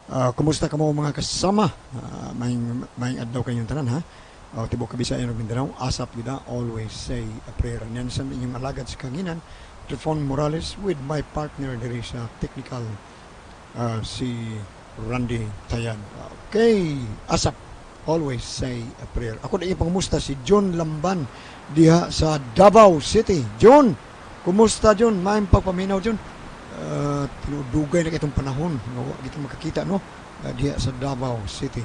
Kumusta ka mo mga kasama? May adlaw kayong tanan ha? Tibok Kabisaya ug Mindanao, asap gida, always say a prayer. Yan sa inyong alagad sa kanginan, Trifon Morales with my partner diri sa technical, si Randy Tayan. Okay, asap, always say a prayer. Ako na ipangumusta si John Lamban diha sa Davao City. John, kumusta John? Maayong pagpaminaw John. Tinudugay na itong panahon nga wa kita makakita no, diha sa Davao City.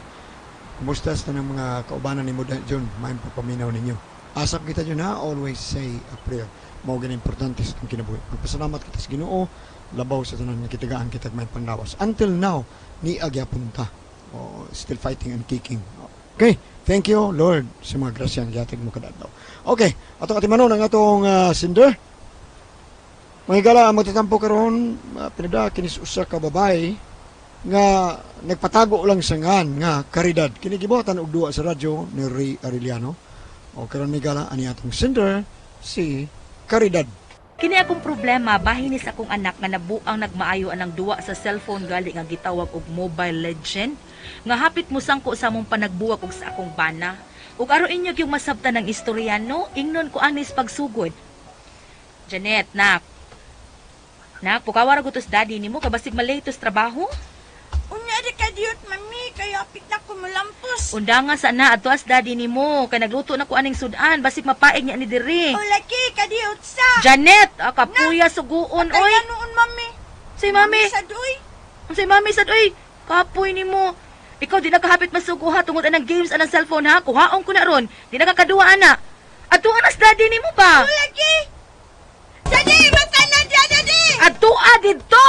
Kumusta sa ng mga kaubanan ni mo John? Maayong pagpaminaw ninyo. Asap kita John ha, always say a prayer. Mao gani importante sa itong kinabuhi. Magpasalamat kita sa Ginoo, labaw sa tanan nga kitigaan kita may panglawas. Until now, ni agyapunta. Still fighting and kicking. Okay, thank you Lord sa mga grasya nga gihatag mo kadadlaw. Okay, ato atimanon ang atong sender. Mahigala ang magtatampo karon, pinada kinis usa ka babae nga nagpatago lang sa ngan nga karidad. Kini gibuhatan og duwa sa radyo ni Ray Arellano. O karon migala ani atong sender si Caridad. Kini akong problema bahin sa akong anak nga nabuang nagmaayo anang duwa sa cellphone gali nga gitawag og Mobile Legend nga hapit mo sangko sa among panagbuwag og sa akong bana. Ug aron inyo yung masabtan ng istoryano, ingnon ko anis pagsugod. Janet, Nak, pukawara gutos daddy nimo kabasig malaytos trabaho? Unya di ka diyot, mami. Kaya apit na ko malampos. Undanga sa na ato as daddy nimo kay nagluto na ko aning sudan basig mapaig niya ni diri. O laki, ka diyot sa. Janet, kapuya suguon oy. Kaya noon, mami. Si mami. Sa doy. Si mami sad oy. Kapoy nimo. Ikaw di na kahapit masugo ha tungod anang games anang cellphone ha. Kuhaon ko na ron. Di na kakaduwa ana. Atuan as daddy nimo ba? O laki. Daddy, mata na dyan, daddy. Atua dito.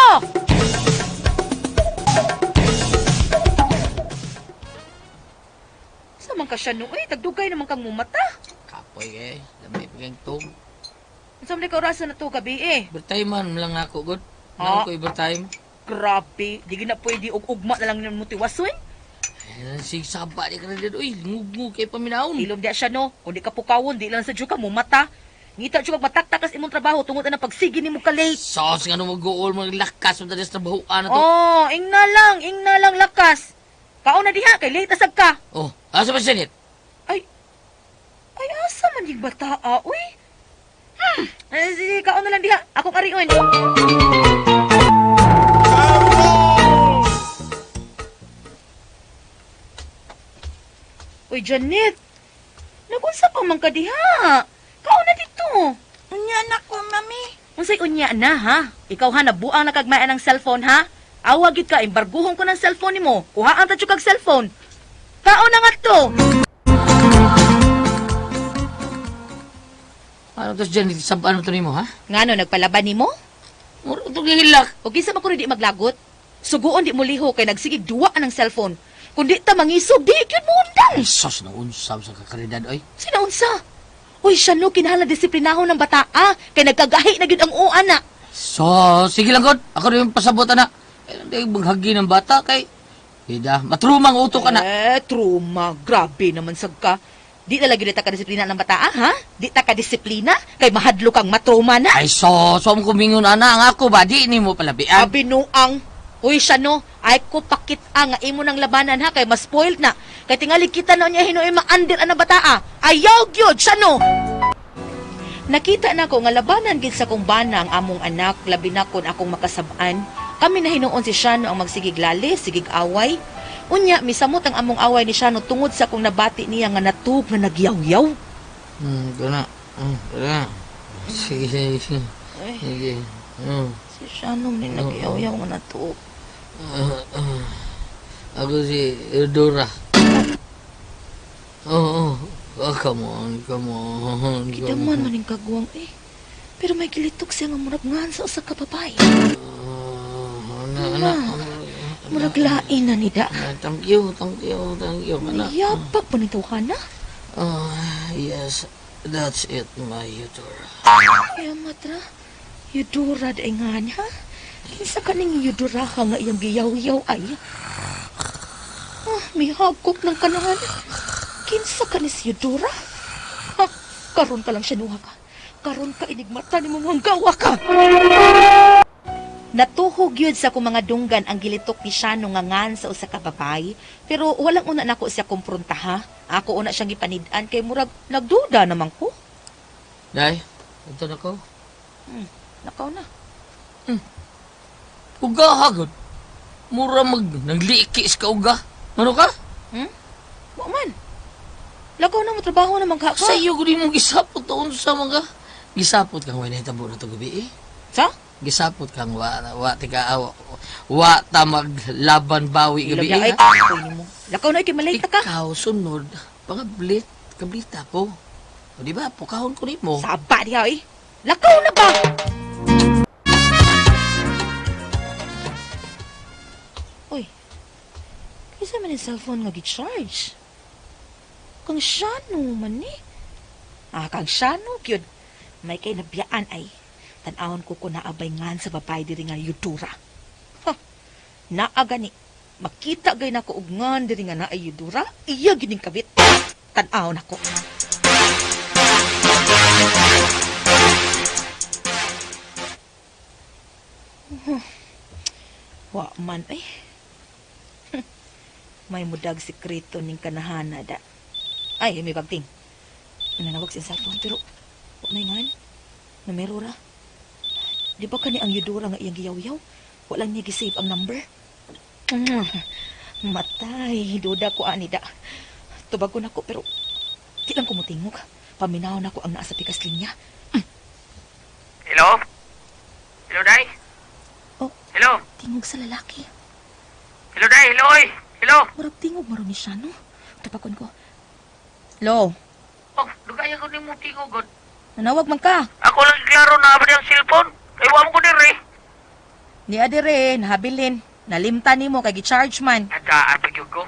Sa man ka siya no? Tagdugay naman kang mumata. Kapoy eh, lamay pigang tog. Sa mga ka orasan na to gabi Overtime man lang ako, good. Ha? Ako overtime. Grabe. Di na pwede ugma na lang mo tiwasoy. Sig saba di ka na dyan, uy, ngug-ngug kay paminaon. Ilom di siya no. Kung di ka pukawon, di lang sa dyo ka mumata. Ngita dyo kag mataktakas imong trabaho tungod na pagsigi ni mo ka-late. Sos nga nung mag-uol, maglakas mo tayo sa trabahoan na to. Oh, ingna lang lakas. Kaon na diha, kay late asag ka. Oh, asa ba siya nit? Ay, asa man yung bata, uy. Sige, kaon na lang diha. Akong arion. Uy, Janet. Nagunsa pa man ka diha. Kaon na dito. Unya na ko, mami. Unsay unya na, ha? Ikaw ha, nabuang na kagmaya ng cellphone, ha? Awagit ka, embarguhon ko ng cellphone nimo. Kuhaan ta kag cellphone. Kaon na nga to. Ano to dyan, sabaan mo to nimo, ha? Ngano, nagpalaban nimo? Muro to gihilak. O kinsa man ko di maglagot? Suguon di mo liho kay nagsigig duwa ng cellphone. Kung di ta mangisog, di yun mo undang. Ay, sos, naunsab sa kakaridad, oy. Sinaunsa? Uy, siya no, kinahanglan disiplinahon ng bata, kay nagkagahi na gyud ang uan na. So, sige lang, god. Ako rin yung pasabot, na. Hindi maghagi ng bata, kay... Hida, matrumang utok ka na. Truma. Grabe naman sag ka. Di na lagi ta ka-disiplina ng bata, ha? Di ta ka-disiplina? Kay mahadlo kang matruma na. Ay, sos, so, kumingon, ana. Ang ako ba, di ni mo palabian. Binuang. Uy, siya no, ay ko pakit ang nga imo ng labanan ha, kay mas spoiled na. Kay tingali kita na niya hinuoy ma-under ang bata. Ayaw gyud siya no. Nakita na ko nga labanan gid sa kong bana ang among anak, labi na kon akong makasab-an. Kami na hinuon si Shano ang magsigig lali, sigig away. Unya, misamot ang among away ni Shano tungod sa kong nabati niya nga natug na nagyaw-yaw. Gana. Gana. Sige, sige. Ay, Sige. si Shano ni nagyaw-yaw nga natug. Ako si Eudora. Oh, come on. Kita man maning kagwang Pero may kilitok siya nga murag ngan sa usa ka babae. Murag lain na nida. Thank you, anak. Yapak pa nito ka na. Yes, that's it, my Eudora. Kaya matra, Yudura da nga niya. Kinsa ka ning Yudura ka nga iyang giyaw-yaw ay. May hagkok ng kanahan. Kinsa ka ni si Yudura? Karon ka lang siya nuha ka. Karon ka inigmata ni mong hanggawa ka. Natuhog yun sa akong mga dunggan ang gilitok ni Shano nga ngan sa usa ka babay, pero walang una nako siya kumpronta ha. Ako una siyang gipanid-an kay murag nagduda naman ko. Day, ito na ko. Nakaw na. Uga hagod. Mura nagliikis ka uga. Ano ka? Wa man. Lakaw na mo trabaho na magha ka. Sa iyo ko mong gisapot taon sa mga. Gisapot kang wala hitabo na to gabi eh. Sa? Gisapot kang wa ta maglaban bawi gabi Ilog eh. ay ako nimo. Lakaw na kay malay ka. Ikaw sunod. Pangablit, kablita po. O di ba, pukahon ko nimo. Saba diha eh. Lakaw na ba? Uy. Kisa man yung cellphone nga gi-charge. Kang Shano man ni. Kang Shano gyud. May kay nabiyaan ay. Tan-awon ko naabay ngan sa babay diri nga yudura. Ha. Naaga ni. Makita gay nako og ngan diri nga naay yudura. Iya gining kabit. Tan-awon ako. Wa man ay. May mudag sikreto ning kanahana da. Ay, may bagting. Nanawag siya cellphone pero wa may ngan. Numero ra. Di ba kani ang yudura nga iyang giyaw-yaw? Walang niya gisave ang number. Matay, duda ko ani da. Tubago na ko pero di lang ko mutingog. Paminaw na ko ang naa sa pikas linya. Hello? Hello, Day? Oh. Hello? Tingog sa lalaki. Hello, Day? Hello, oy? Hello? Murag tingog maro ni siya, no? Tapagon ko. Hello? Oh, lugaya ko ni mo tingog, God. Nanawag man ka. Ako lang klaro na abad ang cellphone. Kaya mo ko din, eh. Ni adire, nahabilin. Nalimta ni mo kay gi-charge man. Nadaan pa yun ko.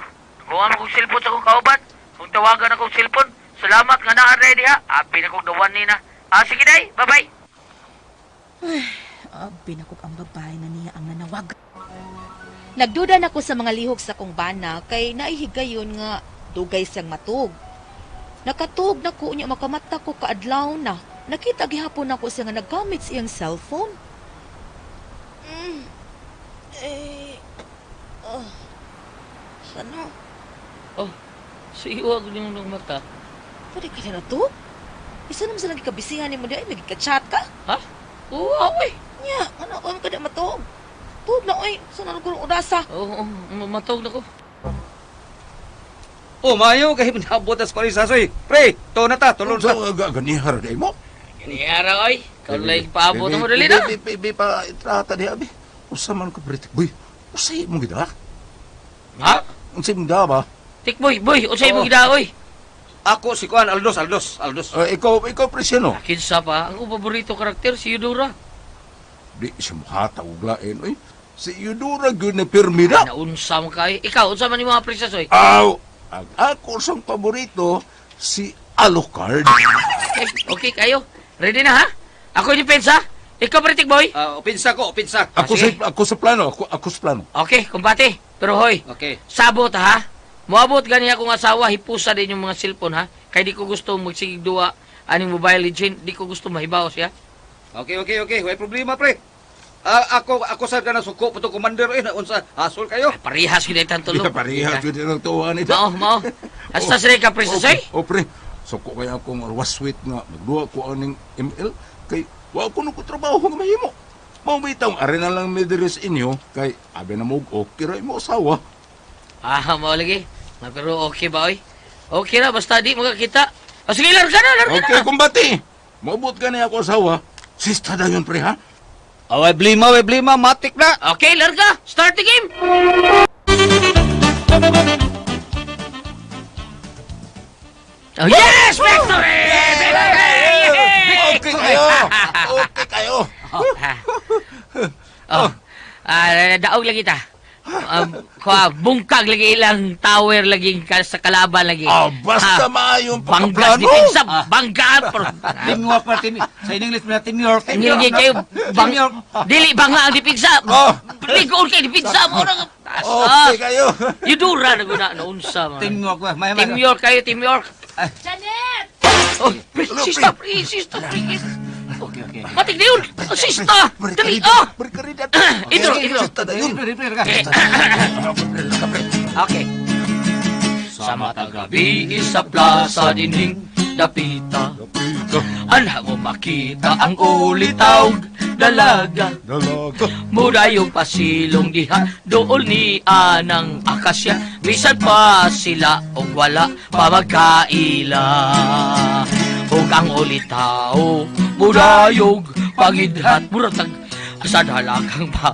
Nakuha mo kong cellphone sa kong kauban. Kung tawagan akong cellphone, salamat nga na-ready ha. Abi na kong dawan ni na. Sige, Day. Bye-bye. Abi na ko ang babae na niya ang nanawag. Nagduda na ko sa mga lihok sa kong bana kay naihigayon nga dugay siyang matug. Nakatug na ko niya makamata ko kaadlaw na. Nakita gihapon ako siya nga naggamit siyang cellphone. Sana? Oh, sa iyo ako nimo ng mata. Pwede ka na to? Isa naman sa lagi kabisihan ni mo di ay magka-chat ka? Ha? Oo, oy. Nya, ano ko ka di matug? Tug na oy, sana nagulong udasa. Oo, matawag na ko. Oh, mayo kahit nabot as parisasoy. Pre, to na ta, tulong sa. Ganihar day mo. Ganihara, oy. Ikaw lang paabot na mo dali na. Bi pa itrata di abi. Usa man ka britik. Boy, usay mo gida. Ha? Unsay mo gida ba? Tikboy, boy, unsay mo gida, oy. Ako si Kuan Aldos. Ikaw presyon no. Kinsa pa, ang paborito karakter si Eudora. Di siya mahatag og lain oy. Si Eudora gyud na pirmida. Naunsa mo kay. Ikaw, unsa man imong apresas, oy? Aw, ang ako sang paborito si Alucard. Okay, kayo. Ready na, ha? Ako yung depensa. Ikaw, Pritik Boy. Opinsa ko. sige. Ako sa plano. Okay, kumbate. Pero hoy, Okay. sabot ha. Moabot gani akong asawa, hipusa din yung mga cellphone ha. Kaya di ko gusto magsigig duwa aning Mobile Legend. Di ko gusto mahibaw siya. Okay. Way problema, pre. Ako sa kana suko puto commander unsa hasol kayo. Parihas yun itang tulong. Pareha jud ang tuwan ito. Mao. Hasta sila ka, Princess, O pre, so ko kaya akong waswit nga nagduwa ko aning ML kay wa ko nung trabaho nga mahimo. Mao bitaw ari na lang midres inyo kay abi na mo okay ra mo asawa. Mao lagi. Pero okay ba, oy? Okay na, basta di magkakita. Sige, larga na. Okay, kumbati. Maabot ka na ako asawa. Sista dayon pre ha. Way blima, matik na. Okay, larga. Start the game. Oh, yes! Victory! Okay kayo. Okay kayo. Daog lagi ta. Bungkag lagi ilang tower lagi sa kalaban lagi. Basta maayong Banggas pagkaplano. di pinsa, banggaan. Teamwork na team. Sa English na teamwork. Hindi kayo, dili bangla ang dipinsa. Ligoon kayo dipinsa mo. Okay kayo. Yudura na guna, naunsa mo. Teamwork ba? Team York kayo, Team York. Janet! Oh, sister, please. Okay. Matik na yun! Asista! Dali, ah! Berkaridad. Idro, idro. Sista na yun. Pre, ka. Okay. Sa matang gabi sa plaza dinhing dapita. Anha mo makita ang ulitaw dalaga. Dalaga. Murayong pasilong diha dool ni anang akasya. Bisan pa sila og wala pa magkaila. Ug ang ulitaw murayog pangidhat muratag sa dalagang ba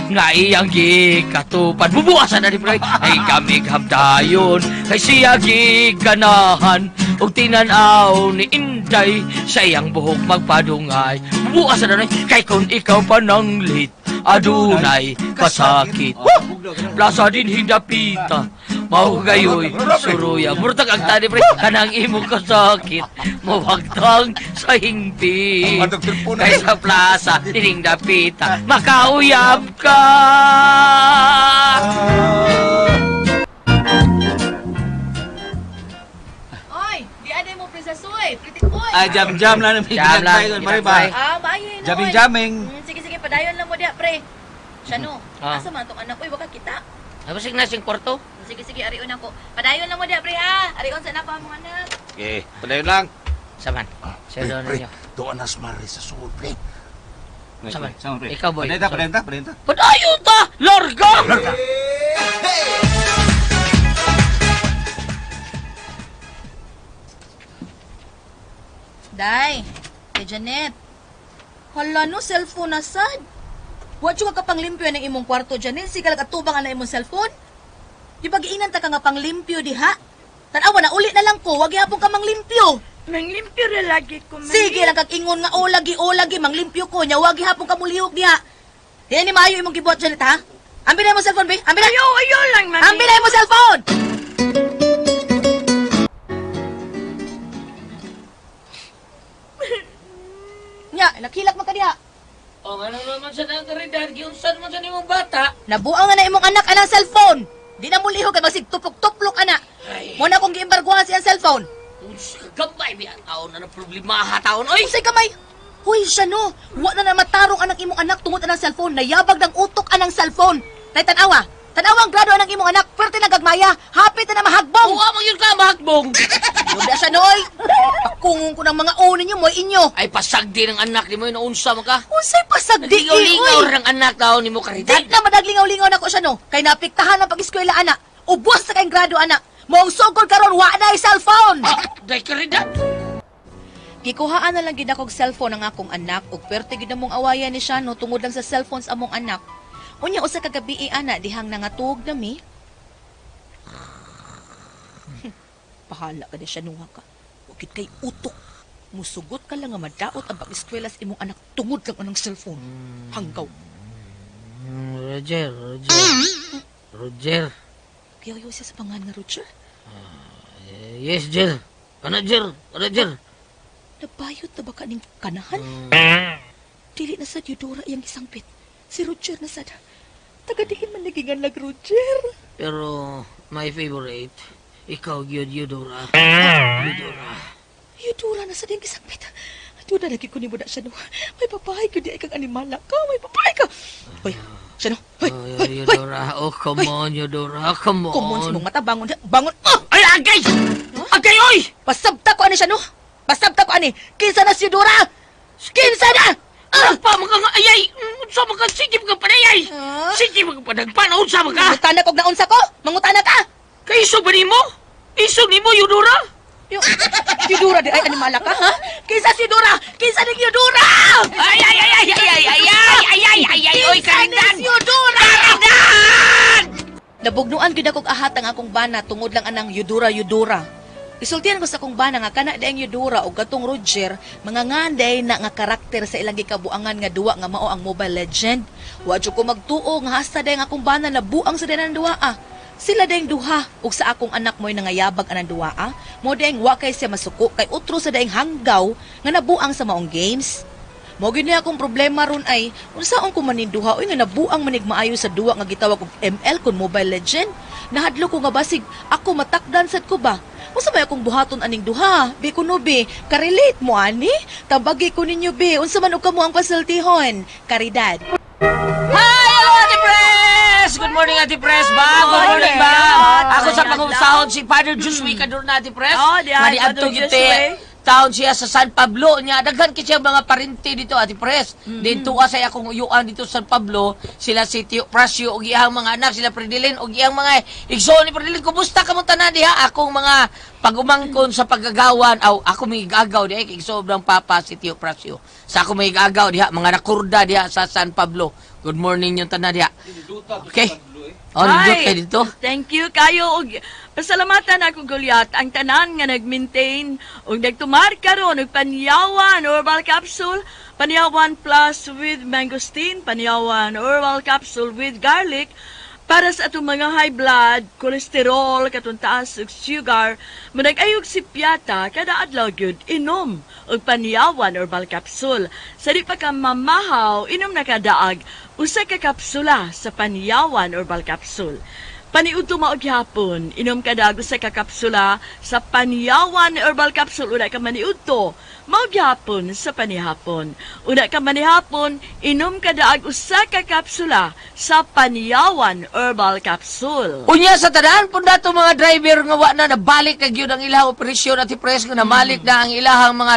nga iyang gikatupad bubuasan na ni Pray ay kami habdayon kay siya giganahan ug tinanaw ni Inday sa iyang buhok magpadungay bubuasan na ni kay kung ikaw pa nang late adunay kasakit plaza din hindapita mao gayoy suruya murtag ang tani pre kanang imo kasakit mawagtang sa hingpi Matag teleponan. kay sa plaza dining dapita makauyab ka Oy, di ada mo prisasoy. Pritik oy. Jam-jam lang namin. Jam lang, Mari ginagmay. ba? Bayin. Jaming-jaming. Sige, padayon lang mo dia, pre. Siya no. Ah. Asa man tong anak oy, waka kita. ay basig na sing kwarto Sige, ariun ako. Padayon lang mo dia, pre ha. Ariun sa napa mo anak. Okay, padayon lang. saman sa doon Pre, ninyo doon nas mari sa suod, pre. Saman. Sama, pre. Ikaw, boy. Padayon ta. padayon ta larga Day, kay Janet. Hala no, cellphone na sad. Wa ka panglimpyo ng imong kwarto, Janet. Sige lang atubang na imong cellphone. Di ba giinan ta ka nga panglimpyo diha? Tanawa na uli na lang ko, wag yapon ka manglimpyo. Manglimpyo na lagi ko, mami. Sige lang kag ingon nga o lagi manglimpyo ko nya wag hapon ka mulihok diha. Diyan ni maayo imong gibuhat, Janet ha? Ambil na imong cellphone, be. Ambil na. Ayaw lang, mami. Ambil na imong cellphone. Nya, nakilak man ka diha. o ano naman sa nagkaridad giunsan man sa nimong bata Nabuang nga na imong anak anang cellphone. Di na mulihok kay masig tuplok-tuplok ana. ay Mo na kong giimbarguhan siyang cellphone. gabay biya taon na problema ha taon oy Unsay kamay? Hoy, siya no. Wa na matarong anang imong anak tungod anang cellphone. Nayabag ng utok anang cellphone. Tay tanawa. Tanawa ang grado anang imong anak. Pwerte na gagmaya. Hapit na mahagbong. Uwa mang yun ka mahagbong Yuda siya noy. Pakungong ko ng mga unin niyo mo inyo. ay pasagdi ng anak ni mo yun unsa man ka Unsay pasagdi Ligaw-ligaw oy. rin ang anak taon ni mo Di karidad na madaglingaw-lingaw na ko siya no. Kay napiktahan ang pag-eskwela anak. Ubos sa kayong grado anak. Moong sugod karon wa na cellphone. day karidad Gikuhaan na lang gid akong cellphone ang akong anak ug perte gid mong awayan ni siya no tungod lang sa cellphones among anak. Unya usa ka gabi ana dihang nangatug na mi. Pahala ka di siya nuha ka. Ug kay utok. Musugot ka lang nga madaot ang pag-eskwela sa imong anak tungod lang anang cellphone. Hanggaw. Roger Piyaw siya sa pangan nga Roger. yes Jer Jer Nabayot na ba ka ning kanahan? Dili na sad Eudora iyang isangpit. Si Roger na sad. Tagadihin man naging lag Roger. pero my favorite ikaw gyud Eudora Eudora na sad iyang isangpit. Doon na lagi ko ni mo na siya no. May babae ko di ay kang animala ka. May babae ka. Hoy, siya no. Hoy, hoy, hoy. Eudora oh come on Eudora come on Kumon si mong mata. Bangon. Bangon. Oh! ay agay agay oy Pasabta ko ani siya no. Pasabta ko ani. Kinsa na si Eudora? Kinsa na! pa mga nga ayay unsa man ka sikip ka panayay sikip ka padagpan unsa man ka Mangutana kog naunsa ko? Mangutana ka? kay isog ba nimo isog nimo Eudora Eudora di ay animala ka, ha? Kinsa si Eudora? Kinsa ni Eudora? ay oy karindan Si Eudora! karindan Nabugnuan gid akong ahat ang akong bana tungod lang anang Eudora. Isultihan ko sa akong bana nga kana daing Eudora o gatong Roger, mga nganday na nga karakter sa ilang gikabuangan nga duwa nga mao ang Mobile Legend. Wa jud ko magtuo nga hasta daing akong bana na buang sa daing duwa. Sila daing duha ug sa akong anak mo'y nangayabag anang duwa. Mo daing wa kay siya masuko kay utro sa daing hanggaw nga nabuang sa maong games. Mo gyud ni akong problema ron ay unsaon ko maninduha oy nga nabuang manig maayo sa duwa nga gitawag og ML kun Mobile Legend. Nahadlo ko nga basig ako matakdan sad ko ba. Unsa may akong buhaton aning duha? Be kuno be, ka-relate mo ani? Tabagi ko ninyo be, unsa man og kamo ang pasultihon? Karidad. Hi! Hello, Ate Pres! Good morning, Ate Pres ba? Good morning ba? Ako sa pangusahon si Father Joshua Kador na, Ate Pres. Oh, di ay, Madiadto Father gite. Taon siya sa San Pablo niya. Daghan kasi mga parinti dito, Ate Pres. Dito sa akong uyuan dito sa San Pablo, sila si Tio Prasio og iyang mga anak, sila Predilin og iyang mga igsoon ni Predilin. Kumusta ka mo tanan diha? Akong mga pagumangkon sa paggagawan, ako may gagaw diha kay sobrang papa si Tio Prasio. Sa ako may gagaw diha, mga nakurda diha sa San Pablo. Good morning yung tanan diha. Okay. Oh, nindot kayo dito. Thank you kayo og pasalamatan ako Goliath ang tanan nga nag-maintain og nagtumar karon og Panyawan Herbal Capsule, Panyawan Plus with mangosteen, Panyawan Herbal Capsule with garlic para sa atong mga high blood, cholesterol, katong taas og sugar, manag-ayog si piyata kada adlaw gyud inom og Panyawan Herbal Capsule. Sa di pa ka mamahaw, inom na kadaag usa ka kapsula sa Panyawan Herbal Capsule. Paniudto maog hapon, inom kada usa ka kapsula sa Panyawan Herbal Capsule. Una ka maniudto, maog hapon sa panihapon. Una ka manihapon, inom kada usa ka kapsula sa Panyawan Herbal Capsule. Unya sa tanan pud dato mga driver nga wa na nabalik kag yun ang ilang operasyon at Pres nga namalik na ang ilahang mga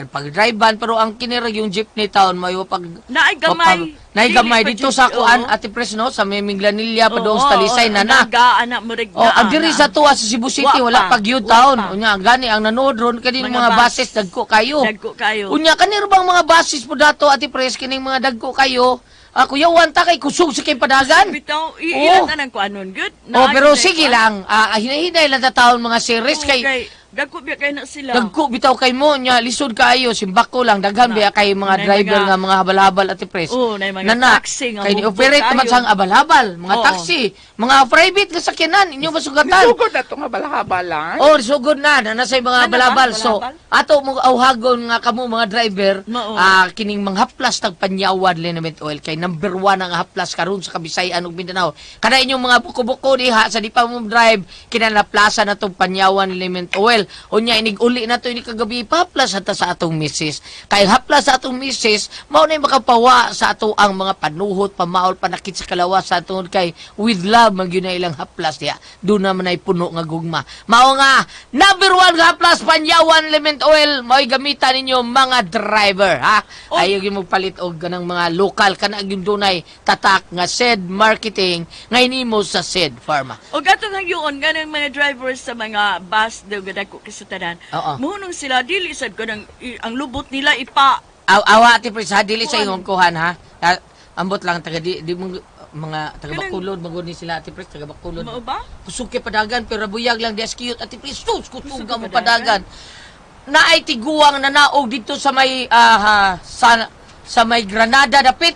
pag-drivean pero ang kinira yung jeepney town mayo pag Naay gamay. Naigamay Dili pa dito jud, sa kuan oo. Ate Pres no sa Meminglanilla pa doon Oo, sa Talisay na na. Anak mo rig Oh, ang diri sa tuwa sa Cebu City Wa wala pa. pag yun Wa taon. pa. Unya gani ang nanood ron kani Mga mga bus. bases dagko kayo. Dagko kayo. Unya kanir bang mga basis po dato Ate Pres kining mga dagko kayo? Kuya wanta kay kusog sa kay padagan. Bitaw, Oo. iilan na ng kuanon, good? Oh, pero Naay sige kuan. lang. Hinahinay lang ta taon mga series kay Dagko biya kay na sila. dagko bitaw kay mo nya lisod kaayo simbako lang daghan biya kay mga Nay driver mga- nga mga habal-habal Ate Pres. Oo, nay mga Nana, taxi nga kay hugbo ni-operate naman kayo. sang abal-habal, mga Oo. taxi, mga private nga sakyanan, inyo masugatan. Sugod na itong abalahabalan. Oh, sugod na nasa mga Ano ba? abal-habal. So, Abal-habal? ato mo auhagon nga kamo mga driver, Oo. kining mga haplas tag Panyawan liniment oil kay number 1 ang haplas karon sa Kabisayan ug Mindanao. Kada inyong mga buko-buko diha sa di pa mo drive kinalaplasan na tong Panyawan liniment oil. Unya inig uli na to ini kagabi haplas hata sa atong misis. Kay haplas sa atong misis mao na makapawa sa ato ang mga panuhot, pamaol, panakit sa kalawas sa atong kay with love man gyud na ilang haplas diha. Do naman ay puno nga gugma. Mao nga number 1 nga haplas Panyawan liniment oil mao'y gamitan ninyo mga driver ha. Ayaw gyud magpalit og ganang mga lokal kana gyud dunay tatak nga SED marketing nga inimo sa SED Pharma. O gato nga yun, ganang mga drivers sa mga bus daw gadako kasutanan. Oo. Muhunong sila, dili sad ko ang lubot nila ipa. Awa Ate Pres ha dili sa ingon kuhan ha. Ambot lang taga di mo mga taga Bacolod magod ni sila Ate Pres taga Bacolod. Mao ba? Kusog kay padagan pero buyag lang di as cute Ate Pres sus kutuga mo padagan. Naay tiguang nanaog dito sa may sa may Granada dapit.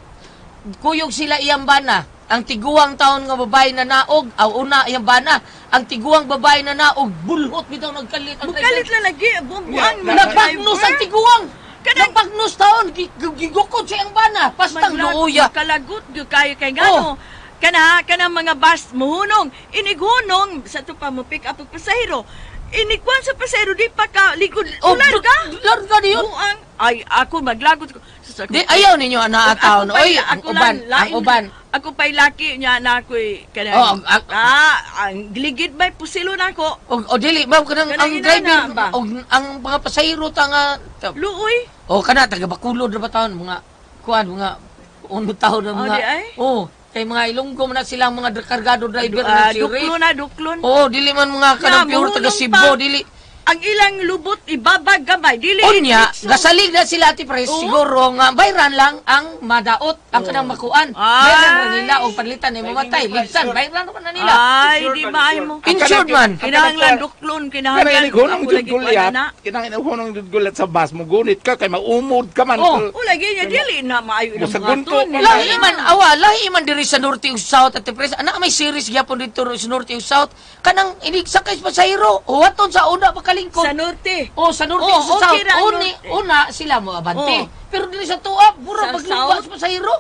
Kuyog sila iyang bana. Ang tiguang taon nga babae na naog, una iyang bana. Ang tiguang babae na naog, bulhot bitaw nagkalit ang Bukalit lang lagi, bumbuang mga nagpagnos ang driver. tiguang. Kanang- Nagpagnos taon, gigukod sa iyang bana. Pastang luuya. Kalagut gyud kayo kay gano. Kana mga bus muhunong, iniguhunong sa tupa mo pick up og pasahero. Inigwan sa pasahero di pa ka ligod. Larga. Larga niyo. Buang. Ay, ako maglagot ko. Di ayaw ninyo na ataon. Oy, ang uban. Ako pa'y laki niya na ako'y Oh, ang gligid ba'y pusilo na ako. O dili, ma'am, kanang ang Kanang driver, inana ba? o ang mga pasahero ta nga, Luoy. o kana, taga Bacolod na ba taon, mga, kuan, mga, uno taon na mga, di ay? kay mga Ilonggo man na silang mga kargado driver na Duklon na, duklon. dili man mga kanang Na, pure taga mahulog Cebu, pa. dili. Ang ilang lubot, ibabag gamay. Dili. Unya, itso. gasalig na sila Ate Pres, Oo. siguro nga bayran lang ang madaot, ang kanang makuan. Ay. Bayran ra nila o palitan ni mamatay, ligtan, bayran ra na nila. Ay, di maayo mo. Insured man. Kinahanglan duklon, kinahanglan. Kinangin hunong Ako lagi dudgulyat. pa na. Kinangin hunong dudgulyat sa bus mo. Gunit ka kay maumod ka man. Oh. O lagi niya, dili na maayo ng Sa mga gunto, ton. Lahi man man diri sa Norte ug South Ate Pres. Ana may series gyapon dito sa Norte ug South. Kanang inig sakay sa pasahero. Huwaton sa una pakalingkod. Sa norte. Sa Norte Oh, ug sa okay South. ra, Uni, Norte. una sila mo abante. Oh. Pero dili sa tuwa, pura Sa paglumba South? sa pasahero.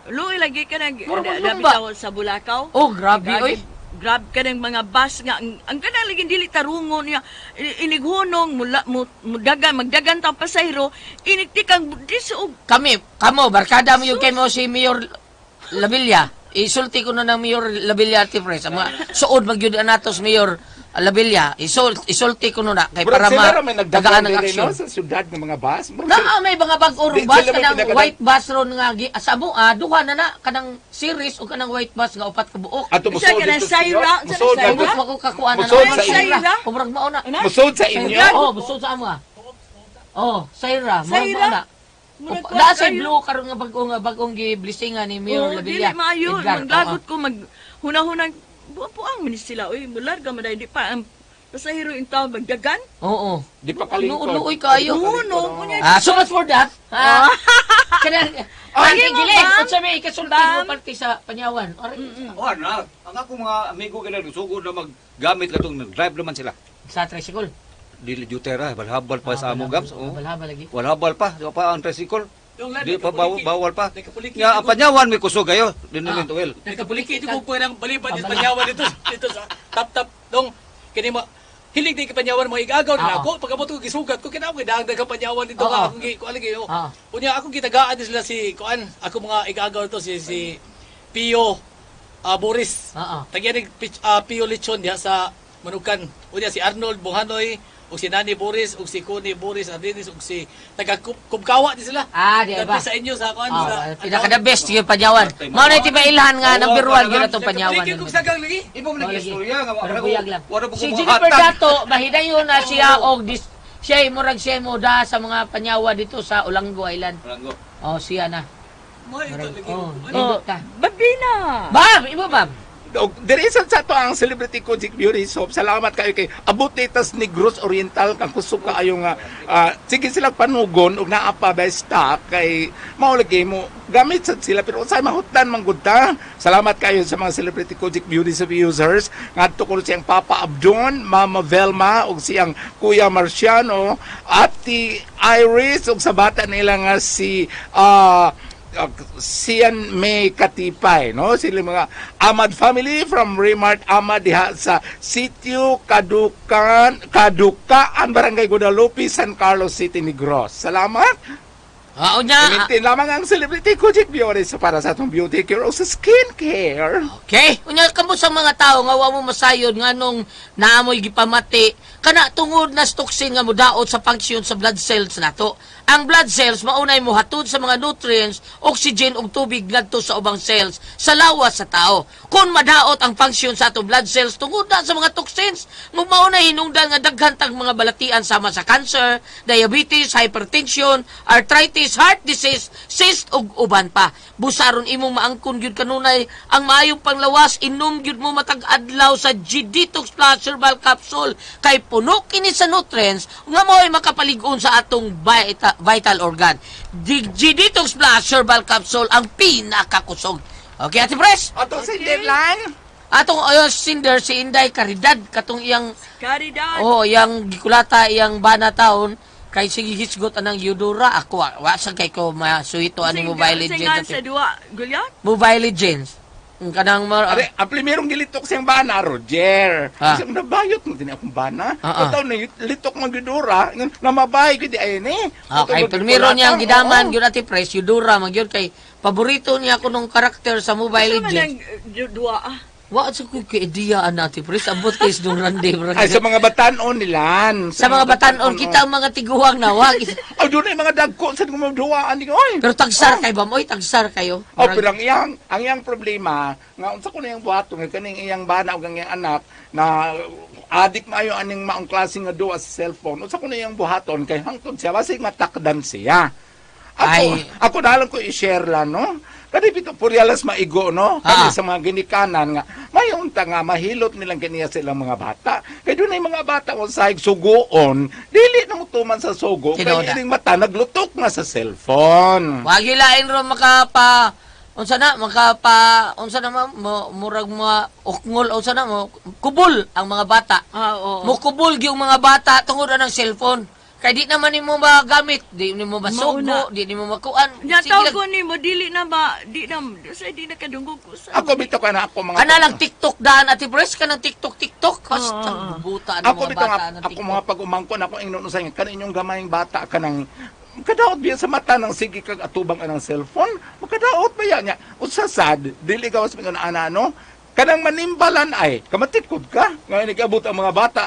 Luoy lagi ka na. Puro Dabi paglumba. sa Bulacau. Oh, grabe Gagi- oy. grab ka ng mga bus nga ang kanang lagi dili tarungon niya inighunong magdagan ta pasahero inigtikang disog Kamo, barkada mo yung kay mo si Mayor Labilla. Isulti ko na ng Mayor Labilla Ate Pres. Ang mga suod magyud natos Mayor Labilla. Isulti ko na kay para sila may dagaan nagdagan ng din no, aksyon. sa syudad ng mga bus. May mga bag-orong Di bus sila may kanang pinakadang- white bus ron nga sa amo duha na kanang series o kanang white bus nga upat ka buok. Ato Siya musod ka ng dito Syra, siya. Musod Syra. na- Ubos makukakuan na Musod naman. sa Syra. Kumurag mauna. Musod sa inyo. Oh, busod sa amo. Oh, Syra. Murag Syra? mauna. Murag Daan sa kayo. blue karon nga bagong gi-blessingan ni Mayor Oh, Labilla. dili maayo Edgar, maglagot ko hunahunang buang minis sila oy mularga maday di pa ang pasahero yung tao magdagan. Oo. Di pa kalingkod. Luoy kayo. Nuno kunya. So much for that. Kanang Ay, Ay, mo, giling. ma'am. Unsa may kasulti mo parte sa Panyawan? Oh, na. Ang ako mga amigo kailan sugod na maggamit katong nag-drive naman sila. Sa tricycle. Dili jutera, balhabal pa sa amo gams. Oh. Balhaba lagi. Walhabal pa, di pa ang tricycle. Di pa bawal pa. Nagkapuliki. Nga ang panyawan may kusog kayo. Dinilin to well. Nagkapuliki ito kung pwede ng balibad yung panyawan dito sa tap-tap dong kini mo hilig din kapanyawan mo igagaw Oo. nila ako pagkabot ko gisugat ko kinaw kay kapanyawan dito Oo. nga akong ko aligi oh. Oo. Unya ako gitagaan din sila si kuan ako mga igagaw to si Pio Boris. Oo. Tagyanig Pio Lechon diha sa Manukan. Unya si Arnold Bonganoy ug si Nani Boris ug si Connie Boris Ardinis ug si taga Kubkawa di sila. Di ba? Dati sa inyo sa kuan sa Pinaka the best yung Panyawan. Mao na tibailahan nga number 1 gyud atong Panyawan. Nagkapuliki kog sagang lagi. Imo man Wala nag-istorya nga Pero buyag lang. wala po Si ko Jennifer hatag. Dato, mahidayon na siya og siya murag siya mo da sa mga Panyawa dito sa Olanggo Island. Walang go. Oh, siya na. Mo ito lagi. Oh, Ano? nindot ta. Babina. Bab, ibo bab. There is sa to ang Celebrity Kojic Beauty Soap. Salamat kayo kay Abutitas Negros Oriental kang kusog kaayo nga sige sila panugon ug naa pa ba stock kay maulagi mo gamit sa sila pero unsay mahutdan man gud ta. Salamat kayo sa mga Celebrity Kojic Beauty Soap users ngadto ko siyang Papa Abdon, Mama Velma ug siyang Kuya Marciano, Ate Iris ug sa bata nila nga si Sian May Katipay, no? Sila mga Amad family from Remart Amad diha sa Sitio Kadukaan, Barangay Guadalupe, San Carlos City, Negros. Salamat. Unya. Imintin lamang ang Celebrity Kojic Beauty para sa atong beauty care o sa skin care. Okay, unya kamo sa mga tao nga wa mo masayod nganong naamoy gipamati kana tungod na toxin nga modaot sa function sa blood cells nato. Ang blood cells maunay mohatod sa mga nutrients, oxygen ug tubig ngadto sa ubang cells sa lawas sa tao. Kung madaot ang function sa atong blood cells tungod na sa mga toxins, maunay hinungdan nga daghan tag mga balatian sama sa cancer, diabetes, hypertension, arthritis, heart disease, cyst ug uban pa. Busaron imong maangkon gyud kanunay ang maayong panglawas, inom gyud mo matag adlaw sa G-Detox Plus Herbal Capsule kay puno kini sa nutrients nga mao'y makapalig-on sa atong vital organ. G-Detox Plus Herbal Capsule ang pinakakusog. Okay, Ate Pres? Atong sindir lang. Atong sinder si Inday Caridad katong iyang Caridad. iyang gikulata iyang bana taon kay sige hisgot anang Eudora ako wa sa kay ko masuito ani Mobile Singan Legends. sa duwa, Gulyat? Mobile Legends. Ang kanang Are, ang primerong gilitok siyang bana, Roger. Ah. Kasi nabayot mo din akong bana. Ah, ah. Ito na litok mo gidura, namabay ko di ayun eh. Okay, Ito, primero niya ang gidaman oo. gyud ati Pres Eudora magyud kay paborito niya ko nung karakter sa Mobile Sa man Legends. ang duwa ah. Wa sa ko kay idea ati Pres abot kay nung rande. Ay, sa mga batanon nilan. Sa mga batanon kita ang mga tiguang na wag. Oh, doon ay mga dagko sa mga duwaan ni oy. Pero tagsar kay ba mo tagsar kayo. Oh, pero ang iyang problema, nga unsa ko na yung buhato, nga kaning iyang bana o ang iyang anak, na adik maayo aning maong klase nga duwa sa cellphone, unsa ko na yung buhaton, kay hangtod siya, basig matakdan siya. Ako na lang ko i-share lang, no? Kadi pito puryalas maigo, no? Kani sa mga ginikanan nga, may unta nga, mahilot nilang kaniya silang mga bata. Kaya doon ay mga bata kung sahig sugoon, dili na mutuman sa sugo, kaya Tinoda. ining mata, naglutok na sa cellphone. Wag ilain ro unsa na murag mga ukngol unsa na mo kubul ang mga bata. Oo. Mo kubul gyud mga bata tungod anang cellphone. Kay di naman nimo magamit, di nimo masugo, Mauna. di nimo makuan. Nya Sige tawag lang. ko ni mo dili na ba di na sa di na kadungog ko sa. Ako bitaw ka na ako mga Kana lang TikTok daan ati Pres ka ng TikTok. Oo. Basta bubuta ang Ako mga bitaw bata nga ng ako TikTok. mga pag-umangkon ako ingnon sa inyo kaninyong gamayng bata ka nang kadaot biya sa mata ng sige kag atubang anang cellphone. Makadaot ba yan niya? Usasad dili gawas mga ana no. Kanang manimbalan ay kamatikod ka. Ngayon nag-abot ang mga bata.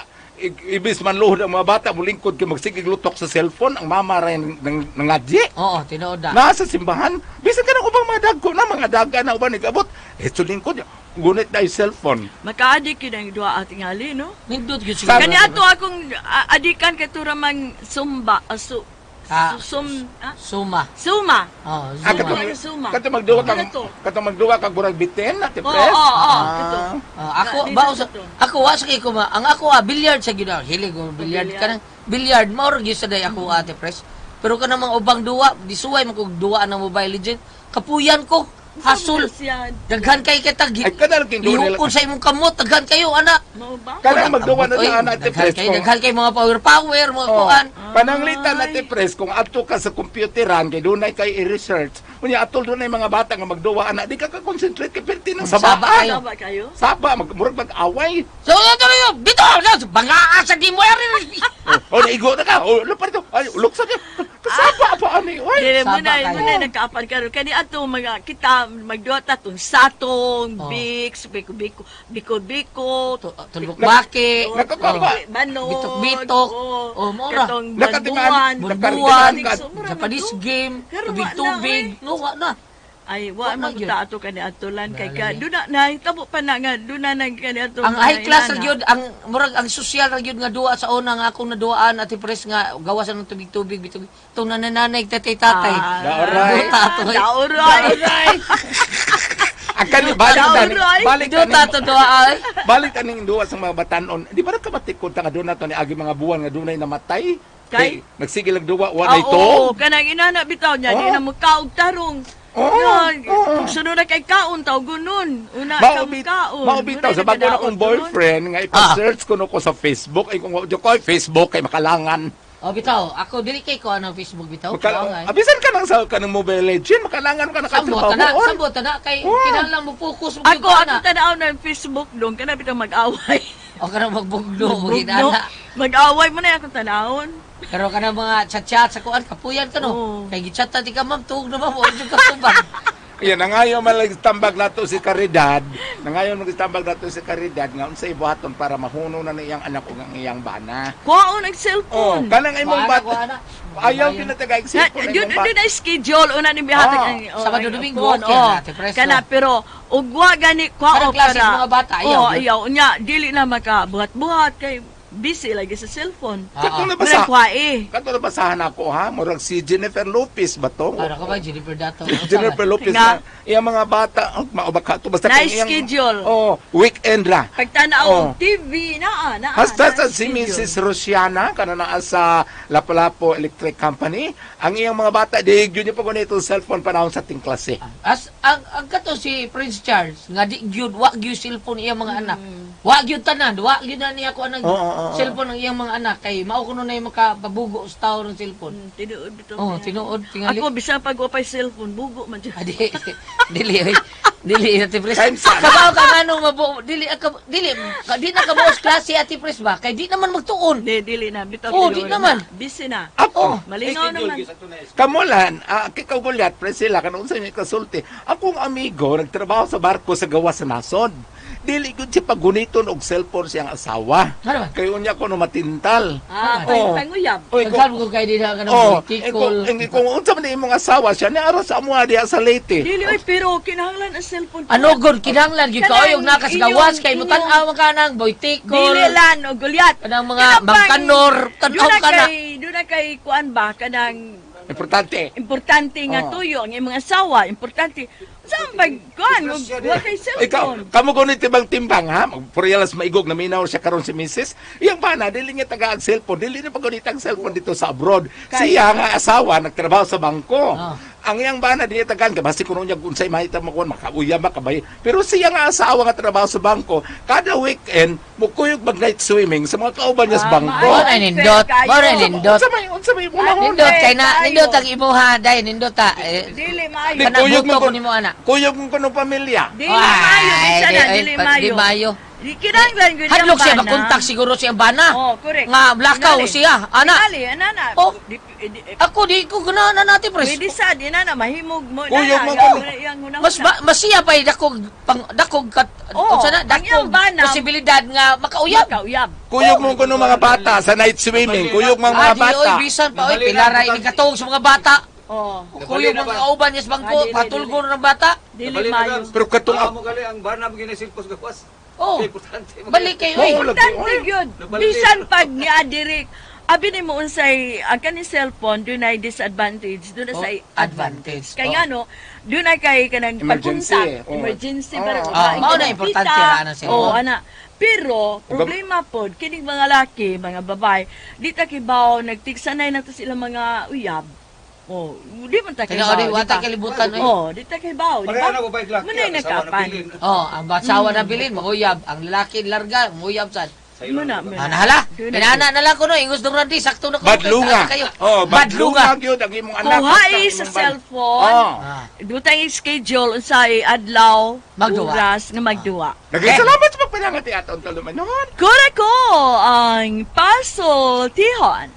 Ibis man luhod ang mga bata mulingkod kay magsigig lutok sa cellphone ang mama rin nangadye. Oo, tinuod na. Nasa simbahan, bisan ka na ubang mga dagko na, mga daga na uban nagabot. Sulingkod, gunit na yung cellphone. Maka-addict yun ang duwa ating ali, no? Nindot gyud Sabi- Kani ato akong adikan kay turamang sumba, Suma. suma. Oh, Ah, Zuma. Suma. Kato magduwa kag Ano to? kato magduwa kag burag bitin na Oo, tipres. oo, kato. Ako Di ba na sa to. ako wa sa kay ko ma. Ang ako billiard sa gyud. Hilig ko billiard Billiard. kanang billiard mao ra gyud sa day ako ate Pres. Pero kana mga ubang duwa, disuway man kog duwa ng Mobile Legend. Kapuyan ko. Hasul. Siya, Daghan kay kita Ay kadal king duwa nila. lihupon sa imong kamot. Daghan kayo ana. mao ba? Kanang magduwa na Oy, sa anak tipres. Daghan kay mga power mga Oh, kuan. pananglitan na tipres kung ato ka sa computeran kay dunay kay i-research. Unya atol dunay mga bata nga magduwa ana, di ka ka-concentrate kay perti ng Saba sabahan. kayo. Saba kayo? Saba murag mag-away. So dito bangaa sa di mo rin. O naigo na ka. O lupa to. Ay luksa niya. Kasaba pa ani. Oy. Dili mo Saba na kayo. mo na nakaapan karon kani ato mga kita magduwa ta tong satong, Oh. bix, biko, Tulbok bake. Nakakaba. banog, Bitok-bitok. Oh, mura. katong Nakatimaan. banduan, Nakatimaan. Japanese game, Pero tubig-tubig. No, wa na. Ay, Wa wa na man yun. ta ato kani atolan kay ka Dali. duna na tabo pa na nga duna na kani ato. Ang high class ra gyud, ang murag ang social ra gyud nga duwa sa una nga akong naduaan at Pres nga gawasan ng tubig-tubig bitug. Tong nananay tatay-tatay. Daoray. Duta to. Daoray. Ang kani balik Daoray. tani. Balik Duta tani. to duwa ay. Balik taning duwa sa mga batanon. Di ba nagkamatikod ta nga doon nato ni agi mga buwan nga dunay namatay? Kay? Nagsigil ang duwa wa na ito. Oo, kanang inana bitaw niya di Oh. na mo kaog tarong. Oo, Yan, oo. kung sunod na kay kaon taw gunon. Una kaon. Maubitaw sa bago na akong boyfriend nga ipa-search ko no ko sa Facebook ay kung wa ko Facebook kay makalangan. Oh, bitaw, ako dili kay ko anong Facebook bitaw. Kaangay. Abisan ka nang sa kanang Mobile Legend makalangan ka nakatrabaho. Sambot na kay Oh. kinahanglan mo focus mo Ako gyud ato tanaw na Facebook dong kana bitaw mag-away. O kana magbugno mo Bugno. ginana. Mag-away mo na akong tanawon. Pero kana mga chat-chat sa kuan kapuyan ka no. Oo. Kay gi-chat ta di ka ma'am tuog na mo jud ka tubag. Yan, nangayon man lang tambag nato si Caridad. Nangayon magtambag nato si Caridad nga unsay buhaton para mahuno na niyang anak ug ang iyang bana. Kuhaon ang Oh, cellphone. kanang imong Kuana, bata. kuana. Ayaw pinataga cellphone Yun imong bata. na schedule una ni bihatag Oh, ang Sabado, ang Domingo, phone, okay oh. na, te, preso. Kana pero ugwa gani Parang kuhaon klase para. mga bata, ayaw, Oh, yun. ayaw nya dili na makabuhat-buhat kay busy lagi sa cellphone. Kato na Murag basa. kwae. Kato na basahan ako ha, murag si Jennifer Lopez ba to? Para ka ba Jennifer Dato? Jennifer Lopez Nga. na iyang mga bata, maubaka to basta Nice kung iyang- schedule. Oh, weekend ra. Pagtanaw Oh. TV na. Hasta sa si Mrs. Rosiana, kana naa sa Lapu-Lapu Electric Company, ang iyang mga bata, di yun yung pag itong cellphone panahon sa ting klase. As ang kato si Prince Charles nga di gyud wa gyud cellphone iyang mga anak. Wa gyud tanan, wa gyud na niya ko anang Oo. cellphone ng iyang mga anak kay mao kuno na yung makapabugo sa tao ng cellphone. Tinuod bitaw. Oh, niya. tinuod tingali. Ako bisan pag wapay cellphone bugo man dyan. Adi, dili oy. Dili ati Pres. Time sana. Kabaw ka nganong mabo dili di na kabuos klase ati Pres ba kay di naman magtuon. Dili na bitaw. Oh, tinuod di naman. na. Busy na. Ako, Malingaw naman. Kamulan, kikaw gulyat, presila, kanong sa inyo kasulti. Akong amigo, nagtrabaho sa barko sa gawas sa nasod. Dili gud si paguniton og cellphone siyang asawa. Ano ba? Kayo niya ko no matintal. Oh. Panguyab. Oy, Nagsabi ko kay di na kanang Oh, tikol. kung unsa man imong asawa siya, ni aras sa amuha diha sa Leyte. Dili oy pero kinahanglan ang cellphone. Ano god kinahanglan gyud kaoyog na kas gawas kay Inyong- mutan-aw man kanang boy tikol. Dili lan o gulyat. Kanang mga mangkanor, tanaw ka na. Doon na kay kuan ba kanang Importante. importante nga Oh. tuyo ang imong asawa, importante. Saan pag kuan mo wa kay Ikaw, cellphone. kamo gunit tibang timbang ha? Puriyalas maigog na minaw siya karon si Mrs. Iyang bana dili niya taga ang cellphone, dili na pagunit ang cellphone dito sa abroad. Siya nga asawa nagtrabaho sa bangko. Ah. ang iyang bana di tagan ka basi kuno niya unsay mahita mo kon makauya makabay. Pero siya nga asawa nga trabaho sa bangko, kada weekend mukuyog mag night swimming sa mga kauban niya sa bangko. Mo na nindot, mo na nindot. Unsa may mo lang Nindot kay na, nindot ang imuha, day nindot ta. Dili maayo. Di, Kana kuyog buto mo ko nimo ana. Kuyog mo kuno pamilya. Dili maayo, bisa na, dili Di maayo. mayo. Di kinahanglan gyud Hadlok siya bana. makontak siguro siya bana. Oh, correct. Nga blackout Tingali. siya, ana. Tingali, anana. Oh. Di- Ako di ko ganahan natin pres. Pwede sa, di na mahimog mo. Kuyog mo Yang- kuno. yang hunahuna. Mas siya pa dakog dakog kat Oo, unsa na ang iyang dakog bana. posibilidad nga makauyab. Makauyab. Kuyog mo kuno mga bata sa night swimming. Kuyog mga Ah, di bata. oy bisan pa oy pilara ini katong sa mga bata. Oh, Kuyo mga kauban niya sa bangko, Dili, patulgon ng bata. dili maayo. Pero katong Amo gali ang bana mo ginasilpos gawas. Oh, Importante. balik kayo Oo, eh. Importante yun. Bisan pag ni Adirik, abi ni mo unsay ang kani cellphone doon ay disadvantage, doon Oh, ay advantage. Kaya Oh. nga no, doon ay kay kanang Emergency. pagkontak, Oh. emergency Oh. para Mao na importante ra ana siya. Oh, ana. Pero problema pod kining mga laki, mga babae, di ta kibaw nagtigsanay na to sila mga uyab. Oh, di man ta Kaya kibaw. ori di wata ba? kalibutan oy. Oh, di ta kibaw, di Pareha ba? na ko bike laki. Muna yung nagkapan. Oh, ang basawa na bilin mauyab, ang lalaki larga mauyab sad. Muna, Hala, pinana na lang ko no, ingos dong radi sakto na ko. badlunga. Kayo. Oh, Badlunga. badlunga gyud ang imong anak. Kuhai Basta sa imong cellphone. Oh. Ah. Dutang schedule unsay adlaw, Magduwa. oras nga magduwa. Nagkasalamat sa pagpalangati aton tulumanon. Kura ko ang Paso Tihon.